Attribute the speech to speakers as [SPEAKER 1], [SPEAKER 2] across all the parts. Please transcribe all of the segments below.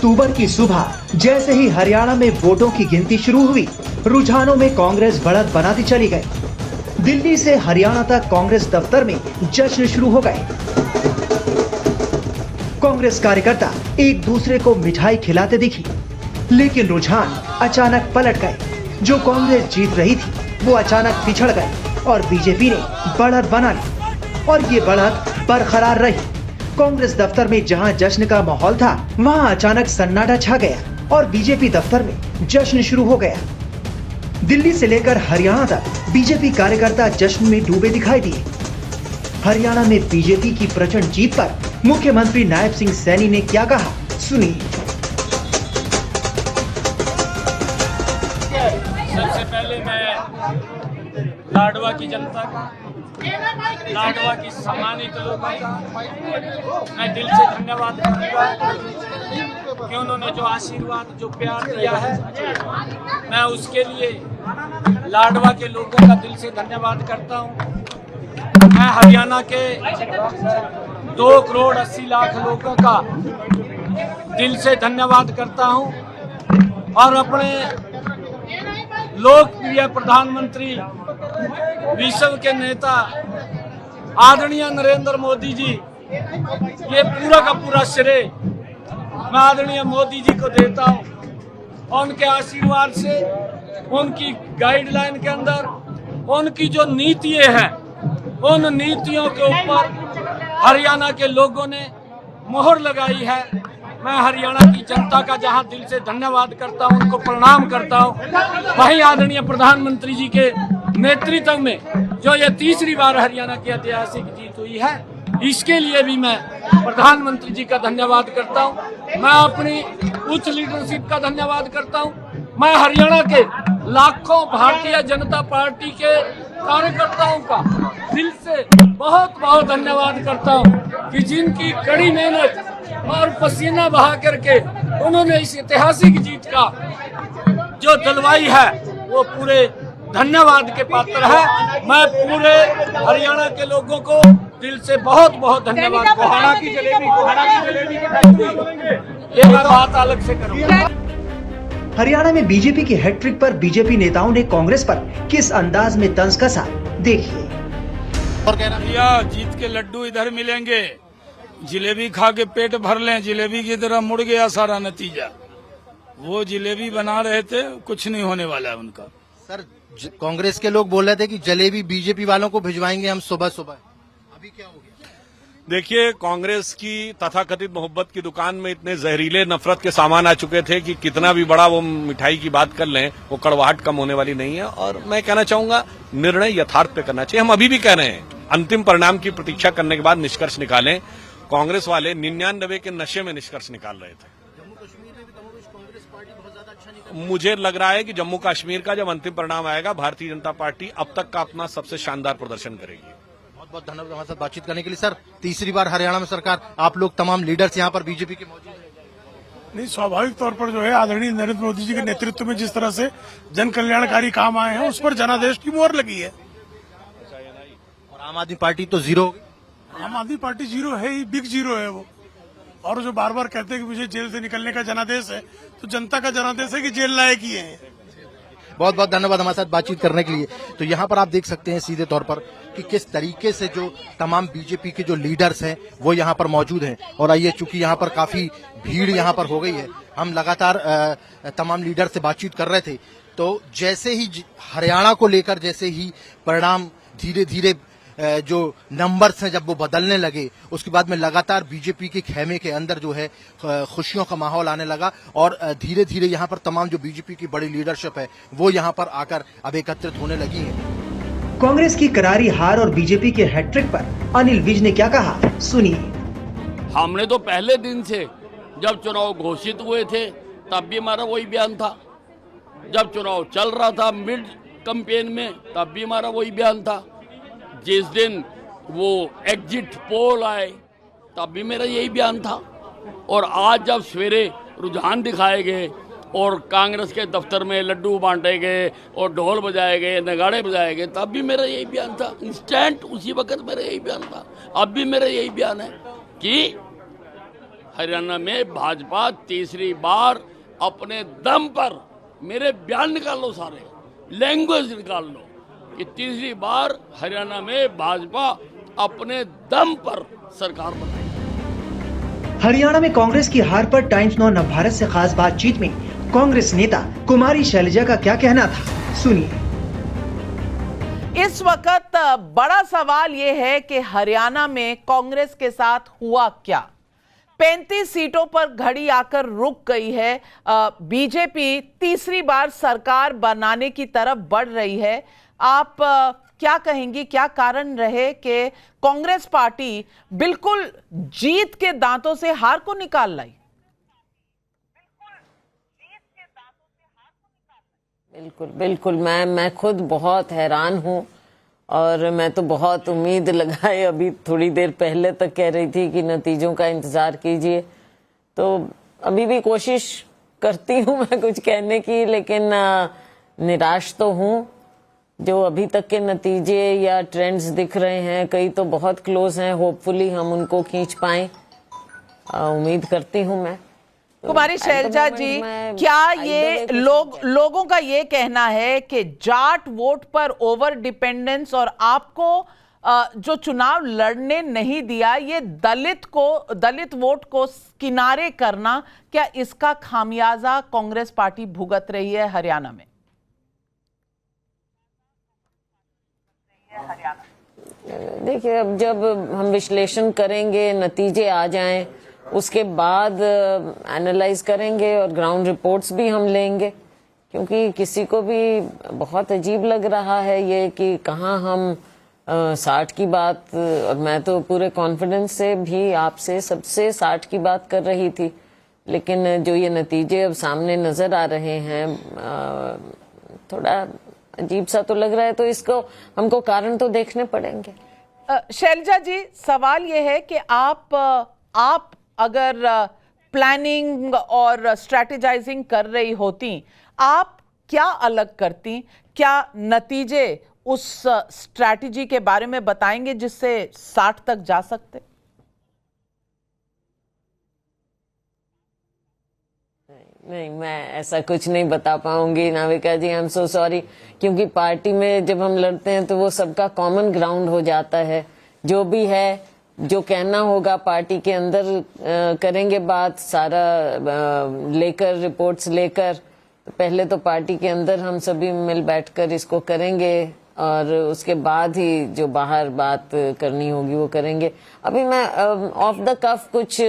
[SPEAKER 1] अक्टूबर की सुबह जैसे ही हरियाणा में वोटों की गिनती शुरू हुई, रुझानों में कांग्रेस बढ़त बनाती चली गई। दिल्ली से हरियाणा तक कांग्रेस दफ्तर में जश्न शुरू हो गए। कांग्रेस कार्यकर्ता एक दूसरे को मिठाई खिलाते दिखी, लेकिन रुझान अचानक पलट गए। जो कांग्रेस जीत रही थी वो अचानक पिछड़ गई और बीजेपी ने बढ़त बना ली और ये बढ़त बरकरार रही। कांग्रेस दफ्तर में जहां जश्न का माहौल था, वहां अचानक सन्नाटा छा गया और बीजेपी दफ्तर में जश्न शुरू हो गया। दिल्ली से लेकर हरियाणा तक बीजेपी कार्यकर्ता जश्न में डूबे दिखाई दिए। हरियाणा में बीजेपी की प्रचंड जीत पर मुख्यमंत्री नायब सिंह सैनी ने क्या कहा, सुनिए।
[SPEAKER 2] सबसे पहले मैं लाडवा की जनता का, लाडवा की सम्मानित लोगों का मैं दिल से धन्यवाद करूंगा कि उन्होंने जो आशीर्वाद, जो प्यार दिया है, मैं उसके लिए लाडवा के लोगों का दिल से धन्यवाद करता हूं। मैं हरियाणा के 2 करोड़ 80 लाख लोगों का दिल से धन्यवाद करता हूं और अपने लोकप्रिय प्रधानमंत्री, विश्व के नेता आदरणीय नरेंद्र मोदी जी, ये पूरा का पूरा श्रेय मैं आदरणीय मोदी जी को देता हूं। उनके आशीर्वाद से, उनकी गाइडलाइन के अंदर, उनकी जो नीतियां हैं, उन नीतियों के ऊपर हरियाणा के लोगों ने मोहर लगाई है। मैं हरियाणा की जनता का जहां दिल से धन्यवाद करता हूं, उनको प्रणाम करता हूं, वहीं आदरणीय प्रधानमंत्री जी के नेतृत्व में जो ये तीसरी बार हरियाणा की ऐतिहासिक जीत हुई है, इसके लिए भी मैं प्रधानमंत्री जी का धन्यवाद करता हूं। मैं अपनी उच्च लीडरशिप का धन्यवाद करता हूं। मैं हरियाणा के लाखों भारतीय जनता पार्टी के कार्यकर्ताओं का दिल से बहुत बहुत धन्यवाद करता हूं कि जिनकी कड़ी मेहनत और पसीना बहा करके उन्होंने इस ऐतिहासिक जीत का जो दिलवाई है, वो पूरे धन्यवाद के पात्र है। मैं पूरे हरियाणा के लोगों को दिल से बहुत बहुत धन्यवाद कोहाना की जलेबी ये मैं बात अलग से करूंगा।
[SPEAKER 1] हरियाणा में बीजेपी की हैट्रिक पर बीजेपी नेताओं ने कांग्रेस पर किस अंदाज में तंज कसा, देखिए।
[SPEAKER 2] जीत के लड्डू इधर मिलेंगे, जिलेबी खा के पेट भर लें, जिलेबी की तरह मुड़ गया सारा नतीजा। वो जिलेबी बना रहे थे, कुछ नहीं होने वाला है उनका।
[SPEAKER 3] सर, कांग्रेस के लोग बोल रहे थे कि जलेबी बीजेपी वालों को भिजवाएंगे हम सुबह सुबह, अभी क्या हो गया?
[SPEAKER 4] देखिए, कांग्रेस की तथाकथित मोहब्बत की दुकान में इतने जहरीले नफरत के सामान आ चुके थे कि कितना भी बड़ा वो मिठाई की बात कर लें, वो कड़वाहट कम होने वाली नहीं है। और मैं कहना चाहूंगा, निर्णय यथार्थ पे करना चाहिए। हम अभी भी कह रहे हैं, अंतिम परिणाम की प्रतीक्षा करने के बाद निष्कर्ष निकालें। कांग्रेस वाले 99 के नशे में निष्कर्ष निकाल रहे थे। मुझे लग रहा है कि जम्मू कश्मीर का जब अंतिम परिणाम आएगा, भारतीय जनता पार्टी अब तक का अपना सबसे शानदार प्रदर्शन करेगी।
[SPEAKER 3] बहुत बहुत धन्यवाद हमारे साथ बातचीत करने के लिए। सर, तीसरी बार हरियाणा में सरकार, आप लोग तमाम लीडर्स यहाँ पर बीजेपी के मौजूद हैं।
[SPEAKER 5] नहीं, स्वाभाविक तौर पर जो है आदरणीय नरेंद्र मोदी जी के नेतृत्व में जिस तरह से जन कल्याणकारी काम आए हैं, उस पर जनादेश की मोहर लगी है।
[SPEAKER 3] और आम आदमी पार्टी तो जीरो हो गई।
[SPEAKER 5] आम आदमी पार्टी जीरो है ही, बिग जीरो है वो। और जो बार बार कहते हैं कि मुझे जेल से निकलने का जनादेश है, तो जनता का जनादेश है कि जेल लायक ही है।
[SPEAKER 3] बहुत बहुत धन्यवाद हमारे साथ बातचीत करने के लिए। तो यहाँ पर आप देख सकते हैं सीधे तौर पर कि किस तरीके से जो तमाम बीजेपी के जो लीडर्स हैं वो यहाँ पर मौजूद हैं। और आइए, चूंकि यहाँ पर काफी भीड़ यहाँ पर हो गई है, हम लगातार तमाम लीडर से बातचीत कर रहे थे। तो जैसे ही हरियाणा को लेकर जैसे ही परिणाम धीरे धीरे जो नंबर्स हैं जब वो बदलने लगे, उसके बाद में लगातार बीजेपी के खेमे के अंदर जो है खुशियों का माहौल आने लगा। और धीरे धीरे यहाँ पर तमाम जो बीजेपी की बड़ी लीडरशिप है वो यहाँ पर आकर अब एकत्रित होने लगी है।
[SPEAKER 1] कांग्रेस की करारी हार और बीजेपी के हैट्रिक पर अनिल विज ने क्या कहा, सुनिए।
[SPEAKER 6] हमने तो पहले दिन से, जब चुनाव घोषित हुए थे तब भी हमारा वही बयान था, जब चुनाव चल रहा था मिड कैंपेन में तब भी हमारा वही बयान था, जिस दिन वो एग्जिट पोल आए तब भी मेरा यही बयान था। और आज जब सवेरे रुझान दिखाए गए और कांग्रेस के दफ्तर में लड्डू बांटे गए और ढोल बजाए गए, नगाड़े बजाए गए, तब भी मेरा यही बयान था। इंस्टेंट उसी वक्त मेरा यही बयान था, अब भी मेरा यही बयान है कि हरियाणा में भाजपा तीसरी बार अपने दम पर, मेरे बयान निकाल लो, सारे लैंग्वेज निकाल लो, कि तीसरी बार हरियाणा में भाजपा अपने दम पर सरकार बनाएगी।
[SPEAKER 1] हरियाणा में कांग्रेस की हार पर टाइम्स नौ नवभारत से खास बातचीत में कांग्रेस नेता कुमारी शैलजा का क्या कहना था, सुनिए।
[SPEAKER 7] इस वक्त बड़ा सवाल यह है कि हरियाणा में कांग्रेस के साथ हुआ क्या। 35 सीटों पर घड़ी आकर रुक गई है। बीजेपी तीसरी बार सरकार बनाने की तरफ बढ़ रही है। आप क्या कहेंगी, क्या कारण रहे कि कांग्रेस पार्टी बिल्कुल जीत के दांतों से हार को निकाल लाई?
[SPEAKER 8] बिल्कुल बिल्कुल, मैं खुद बहुत हैरान हूँ और मैं तो बहुत उम्मीद लगाए, अभी थोड़ी देर पहले तक कह रही थी कि नतीजों का इंतजार कीजिए, तो अभी भी कोशिश करती हूँ मैं कुछ कहने की, लेकिन निराश तो हूँ। जो अभी तक के नतीजे या ट्रेंड्स दिख रहे हैं, कई तो बहुत क्लोज हैं, होपफुली हम उनको खींच पाएं, उम्मीद करती हूँ मैं।
[SPEAKER 7] कुमारी शैलजा जी, क्या ये लोगों का ये कहना है कि जाट वोट पर ओवर डिपेंडेंस और आपको जो चुनाव लड़ने नहीं दिया, ये दलित वोट को किनारे करना, क्या इसका खामियाजा कांग्रेस पार्टी भुगत रही है हरियाणा में?
[SPEAKER 8] देखिए, अब जब हम विश्लेषण करेंगे, नतीजे आ जाएं, उसके बाद एनालाइज करेंगे और ग्राउंड रिपोर्ट्स भी हम लेंगे, क्योंकि किसी को भी बहुत अजीब लग रहा है ये कि कहाँ हम 60 की बात, और मैं तो पूरे कॉन्फिडेंस से भी आपसे सबसे 60 की बात कर रही थी, लेकिन जो ये नतीजे अब सामने नजर आ रहे हैं, थोड़ा अजीब सा तो लग रहा है, तो इसको हमको कारण तो देखने पड़ेंगे।
[SPEAKER 7] शैलजा जी, सवाल यह है कि आप अगर प्लानिंग और स्ट्रैटेजाइजिंग कर रही होती, आप क्या अलग करती? क्या नतीजे उस स्ट्रैटेजी के बारे में बताएंगे जिससे 60 तक जा सकते?
[SPEAKER 8] नहीं, मैं ऐसा कुछ नहीं बता पाऊंगी नाविका जी, आई एम सो सॉरी, क्योंकि पार्टी में जब हम लड़ते हैं तो वो सबका कॉमन ग्राउंड हो जाता है। जो भी है, जो कहना होगा पार्टी के अंदर करेंगे बात, सारा लेकर, रिपोर्ट्स लेकर, तो पहले तो पार्टी के अंदर हम सभी मिल बैठकर इसको करेंगे और उसके बाद ही जो बाहर बात करनी होगी वो करेंगे। अभी मैं ऑफ द कफ कुछ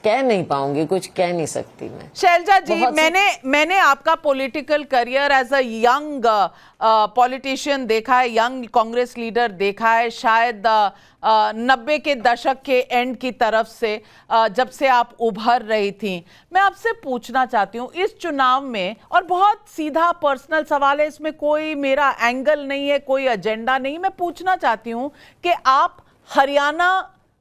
[SPEAKER 8] कह नहीं पाऊंगी, कुछ कह नहीं सकती मैं।
[SPEAKER 7] शैलजा जी, मैंने आपका political career as a young politician देखा है, यंग कांग्रेस लीडर देखा है, शायद 90 के दशक के एंड की तरफ से, जब से आप उभर रही थी। मैं आपसे पूछना चाहती हूँ इस चुनाव में, और बहुत सीधा पर्सनल सवाल है, इसमें कोई मेरा एंगल नहीं है, कोई एजेंडा नहीं, मैं पूछना चाहती हूँ कि आप हरियाणा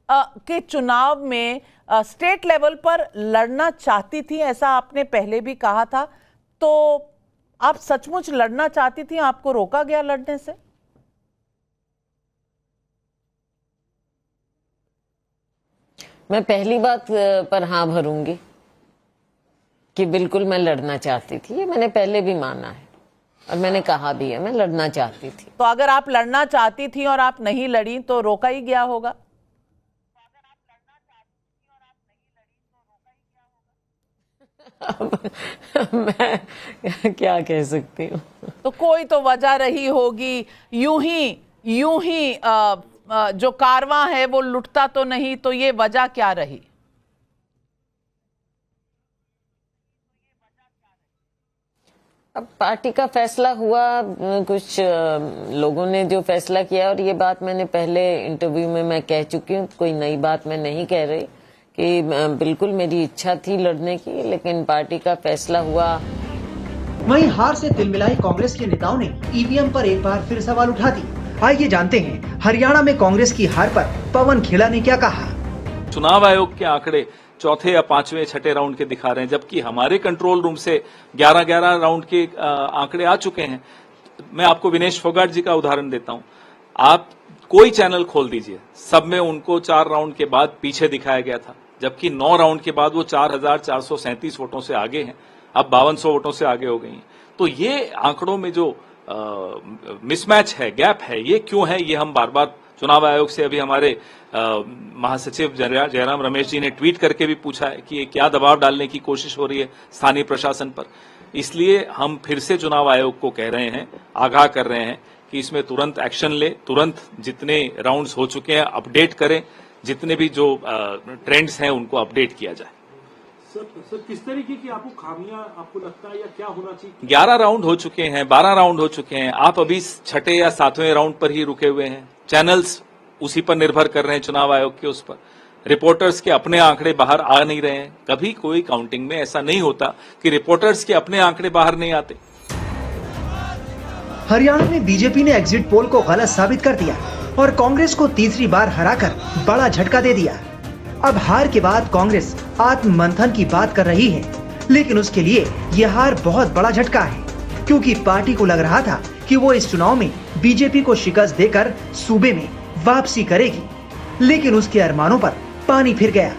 [SPEAKER 7] के चुनाव में स्टेट लेवल पर लड़ना चाहती थी, ऐसा आपने पहले भी कहा था, तो आप सचमुच लड़ना चाहती थी? आपको रोका गया लड़ने से?
[SPEAKER 8] मैं पहली बात पर हाँ भरूंगी कि बिल्कुल मैं लड़ना चाहती थी, ये मैंने पहले भी माना है और मैंने कहा भी है, मैं लड़ना चाहती थी।
[SPEAKER 7] तो अगर आप लड़ना चाहती थी और आप नहीं लड़ी तो रोका ही गया होगा?
[SPEAKER 8] मैं क्या कह सकती हूँ?
[SPEAKER 7] तो कोई तो वजह रही होगी, यूं ही जो कारवां है वो लुटता तो नहीं, तो ये वजह क्या रही?
[SPEAKER 8] अब पार्टी का फैसला हुआ, कुछ लोगों ने जो फैसला किया, और ये बात मैंने पहले इंटरव्यू में मैं कह चुकी हूँ, कोई नई बात मैं नहीं कह रही, कि बिल्कुल मेरी इच्छा थी लड़ने की, लेकिन पार्टी का फैसला हुआ।
[SPEAKER 1] वहीं हार से तिलमिलाई कांग्रेस के नेताओं ने ईवीएम पर एक बार फिर सवाल उठा दिए। आइए जानते हैं हरियाणा में कांग्रेस की हार पर पवन खेड़ा ने क्या कहा।
[SPEAKER 9] चुनाव आयोग के आंकड़े चौथे या पांचवें छठे राउंड के दिखा रहे हैं, जबकि हमारे कंट्रोल रूम से 11-11 राउंड के आंकड़े आ चुके हैं। मैं आपको विनेश फोगाट जी का उदाहरण देता हूं। आप कोई चैनल खोल दीजिए, सब में उनको 4 राउंड के बाद पीछे दिखाया गया था। जबकि 9 राउंड के बाद वो 4,437 वोटों से आगे हैं, अब 5200 वोटों से आगे हो गई हैं। तो ये आंकड़ों में जो मिसमैच है, गैप है, ये क्यों है, ये हम बार बार चुनाव आयोग से, अभी हमारे महासचिव जयराम रमेश जी ने ट्वीट करके भी पूछा है कि ये क्या दबाव डालने की कोशिश हो रही है स्थानीय प्रशासन पर। इसलिए हम फिर से चुनाव आयोग को कह रहे हैं, आगाह कर रहे हैं कि इसमें तुरंत एक्शन ले, तुरंत जितने राउंड्स हो चुके हैं अपडेट करें, जितने भी जो ट्रेंड्स हैं उनको अपडेट किया जाए।
[SPEAKER 10] सर किस तरीके की आपको खामियां आपको लगता है या क्या होना चाहिए?
[SPEAKER 9] 11 राउंड हो चुके हैं, 12 राउंड हो चुके हैं, आप अभी छठे या सातवें राउंड पर ही रुके हुए हैं। चैनल्स उसी पर निर्भर कर रहे हैं, चुनाव आयोग के उस पर। रिपोर्टर्स के अपने आंकड़े बाहर आ नहीं रहे हैं। कभी कोई काउंटिंग में ऐसा नहीं होता कि रिपोर्टर्स के अपने आंकड़े बाहर नहीं आते।
[SPEAKER 1] हरियाणा में बीजेपी ने एग्जिट पोल को गलत साबित कर दिया और कांग्रेस को तीसरी बार हराकर बड़ा झटका दे दिया। अब हार के बाद कांग्रेस आत्ममंथन की बात कर रही है, लेकिन उसके लिए यह हार बहुत बड़ा झटका है, क्योंकि पार्टी को लग रहा था कि वो इस चुनाव में बीजेपी को शिकस्त देकर सूबे में वापसी करेगी, लेकिन उसके अरमानों पर पानी फिर गया।